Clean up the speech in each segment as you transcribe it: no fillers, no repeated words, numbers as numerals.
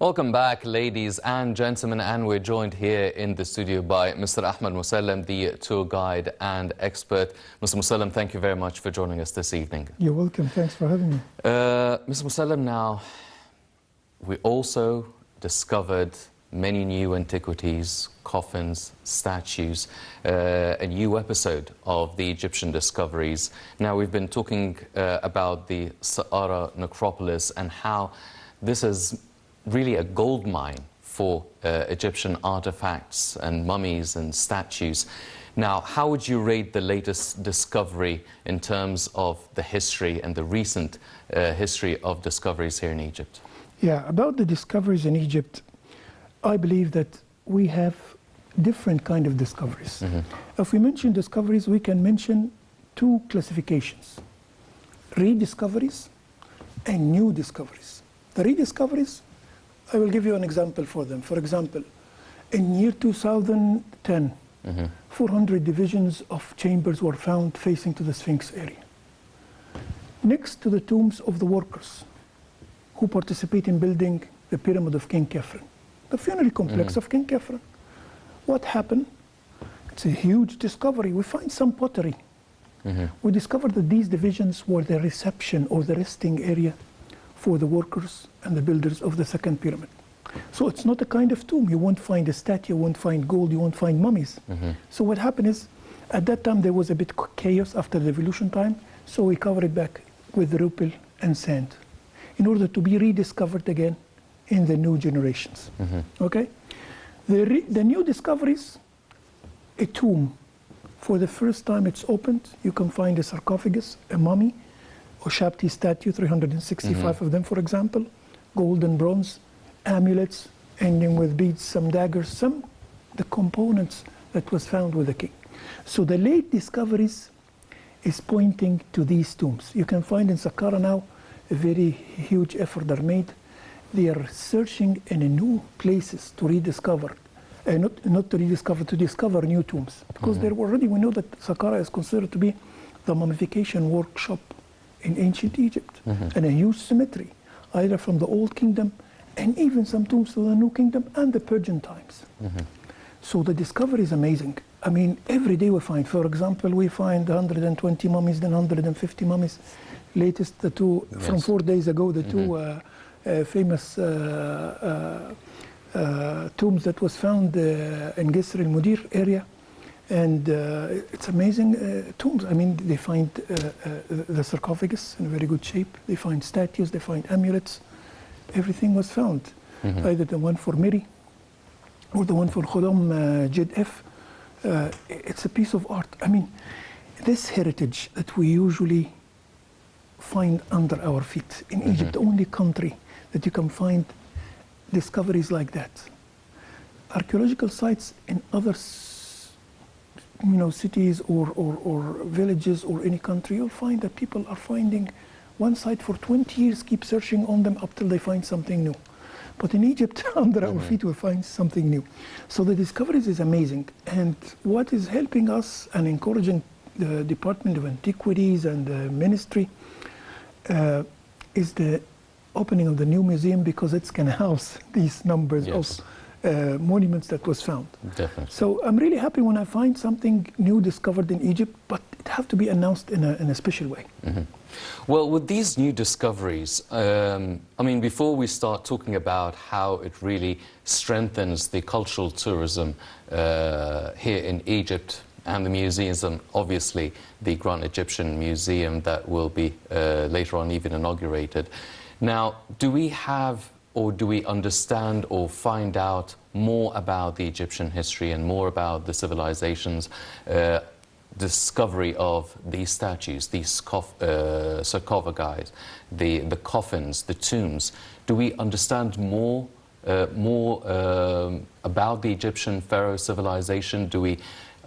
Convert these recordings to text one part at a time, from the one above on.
Welcome back, ladies and gentlemen, and we're joined here in the studio by Mr. Ahmed Mosallam, the tour guide and expert. Mr. Mosallam, thank you very much for joining us this evening. You're welcome. Thanks for having me. Mr. Mosallam, now, we also discovered many new antiquities, coffins, statues, a new episode of the Egyptian discoveries. Now, we've been talking about the Saqqara necropolis and how this is really a gold mine for Egyptian artifacts and mummies and statues. Now, how would you rate the latest discovery in terms of the history and the recent history of discoveries here in Egypt? Yeah, about the discoveries in Egypt, I believe that we have different kind of discoveries. If we mention discoveries, we can mention two classifications: rediscoveries and new discoveries. The rediscoveries, I will give you an example for them. For example, in year 2010, 400 divisions of chambers were found facing to the Sphinx area, next to the tombs of the workers who participate in building the pyramid of King Khafre, the funerary complex of King Khafre. What happened? It's a huge discovery. We find some pottery. We discovered that these divisions were the reception or the resting area for the workers and the builders of the second pyramid. So it's not a kind of tomb. You won't find a statue, you won't find gold, you won't find mummies. So what happened is, at that time there was a bit chaos after the revolution time, so we covered it back with rupel and sand in order to be rediscovered again in the new generations. Okay? The new discoveries, a tomb. For the first time it's opened, you can find a sarcophagus, a mummy, or Shabti statue, 365 of them, for example, gold and bronze, amulets, ending with beads, some daggers, the components that was found with the king. So the late discoveries is pointing to these tombs. You can find in Saqqara now a very huge effort are made. They are searching in new places to rediscover, not to rediscover, to discover new tombs. Because there already, we know that Saqqara is considered to be the mummification workshop in ancient Egypt, and a huge cemetery, either from the Old Kingdom and even some tombs to the New Kingdom and the Persian times. So the discovery is amazing. I mean, every day we find, for example, we find 120 mummies, then 150 mummies. Latest, the two, from 4 days ago, the two famous tombs that was found in Gisr al-Mudir area. And it's amazing tombs. I mean, they find the sarcophagus in very good shape. They find statues, they find amulets. Everything was found. Either the one for Miri or the one for Khodam Jid F. It's a piece of art. I mean, this heritage that we usually find under our feet. In Egypt, the only country that you can find discoveries like that. Archaeological sites in other cities or villages or any country, you'll find that people are finding one site for 20 years, keep searching on them up till they find something new. But in Egypt, under our feet, we find something new. So the discoveries is amazing. And what is helping us and encouraging the Department of Antiquities and the Ministry is the opening of the new museum, because it can house these numbers of monuments that was found. Definitely. So I'm really happy when I find something new discovered in Egypt, but it have to be announced in a special way. Well, with these new discoveries, I mean, before we start talking about how it really strengthens the cultural tourism here in Egypt and the museums, and obviously the Grand Egyptian Museum that will be later on even inaugurated. Now, do we have, or do we understand or find out more about the Egyptian history and more about the civilization's discovery of these statues, these sarcophagi, the coffins, the tombs? Do we understand more about the Egyptian pharaoh civilization?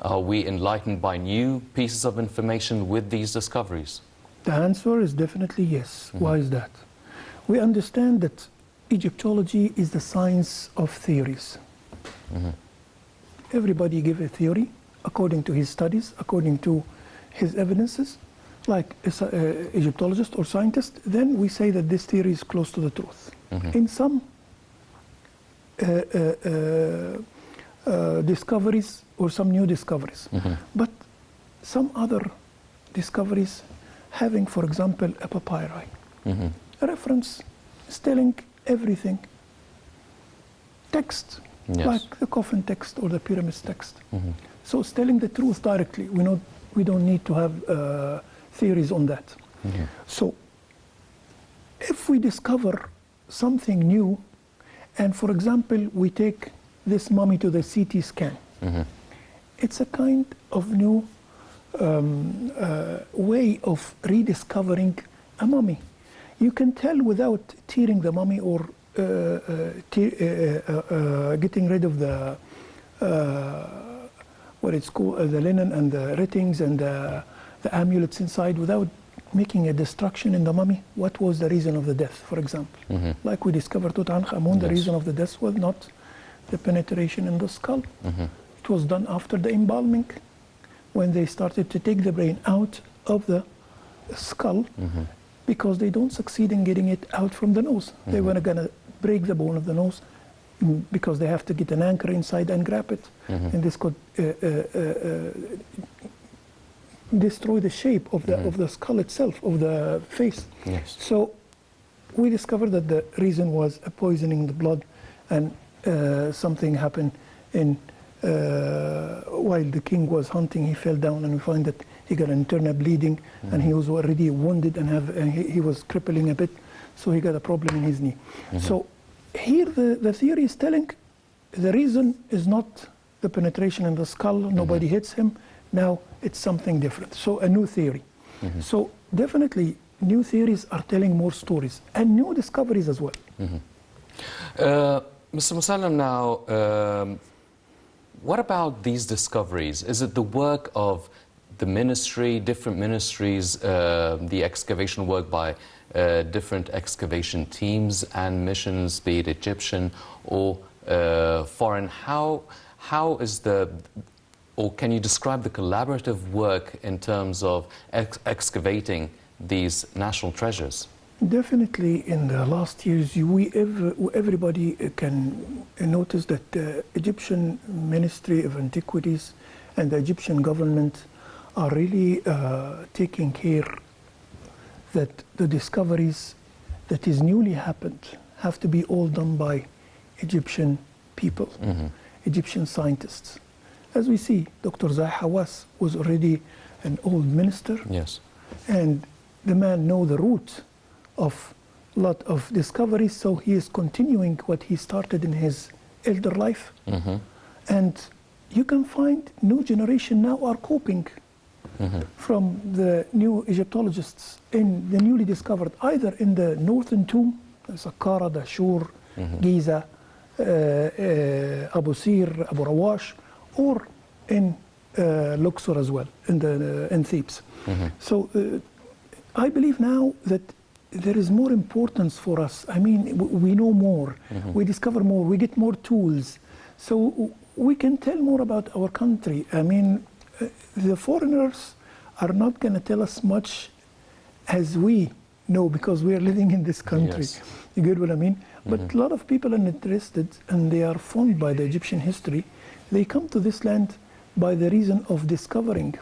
Are we enlightened by new pieces of information with these discoveries? The answer is definitely yes. Why is that? We understand that Egyptology is the science of theories. Everybody give a theory according to his studies, according to his evidences, like Egyptologist or scientist. Then we say that this theory is close to the truth. In some discoveries or some new discoveries. But some other discoveries having, for example, a papyri, a reference is telling everything. Text, like the coffin text or the pyramids text. So it's telling the truth directly. We don't need to have theories on that. So if we discover something new, and for example, we take this mummy to the CT scan, it's a kind of new way of rediscovering a mummy. You can tell without tearing the mummy or getting rid of the what it's called, the linen and the ratings and the amulets inside, without making a destruction in the mummy. What was the reason of the death, for example? Like we discovered Tutankhamun, the reason of the death was not the penetration in the skull. It was done after the embalming, when they started to take the brain out of the skull, because they don't succeed in getting it out from the nose. They were going to break the bone of the nose, because they have to get an anchor inside and grab it. And this could destroy the shape of the skull itself, of the face. So we discovered that the reason was a poisoning the blood, and something happened while the king was hunting. He fell down, and we find that he got an internal bleeding, and he was already wounded, and he was crippling a bit, so he got a problem in his knee. So here the theory is telling the reason is not the penetration in the skull, nobody hits him. Now it's something different, so a new theory. So definitely new theories are telling more stories, and new discoveries as well. Mr. Mosallam, now, what about these discoveries? Is it the work of the ministry, different ministries, the excavation work by different excavation teams and missions, be it Egyptian or foreign? How is or can you describe the collaborative work in terms of excavating these national treasures? Definitely, in the last years, everybody can notice that the Egyptian Ministry of Antiquities and the Egyptian government are really taking care that the discoveries that is newly happened have to be all done by Egyptian people, Egyptian scientists. As we see, Dr. Zahi Hawass was already an old minister, and the man knows the root of a lot of discoveries, so he is continuing what he started in his elder life. And you can find new generation now are coping from the new Egyptologists in the newly discovered, either in the northern tomb, Saqqara, Dashur, Giza, Abu Sir, Abu Rawash, or in Luxor as well, in Thebes. So I believe now that there is more importance for us. I mean, we know more, we discover more, we get more tools, so we can tell more about our country. I mean, the foreigners are not going to tell us much as we know, because we are living in this country. You get what I mean? But a lot of people are interested, and they are fond by the Egyptian history. They come to this land by the reason of discovering.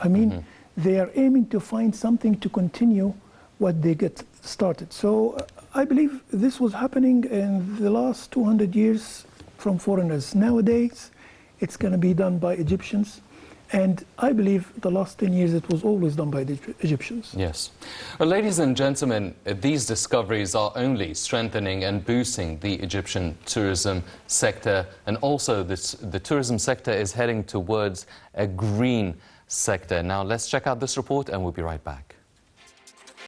I mean, they are aiming to find something to continue what they get started. So I believe this was happening in the last 200 years from foreigners. Nowadays, it's going to be done by Egyptians. And I believe the last 10 years it was always done by the Egyptians. Yes. Well, ladies and gentlemen, these discoveries are only strengthening and boosting the Egyptian tourism sector. And also the tourism sector is heading towards a green sector. Now let's check out this report and we'll be right back.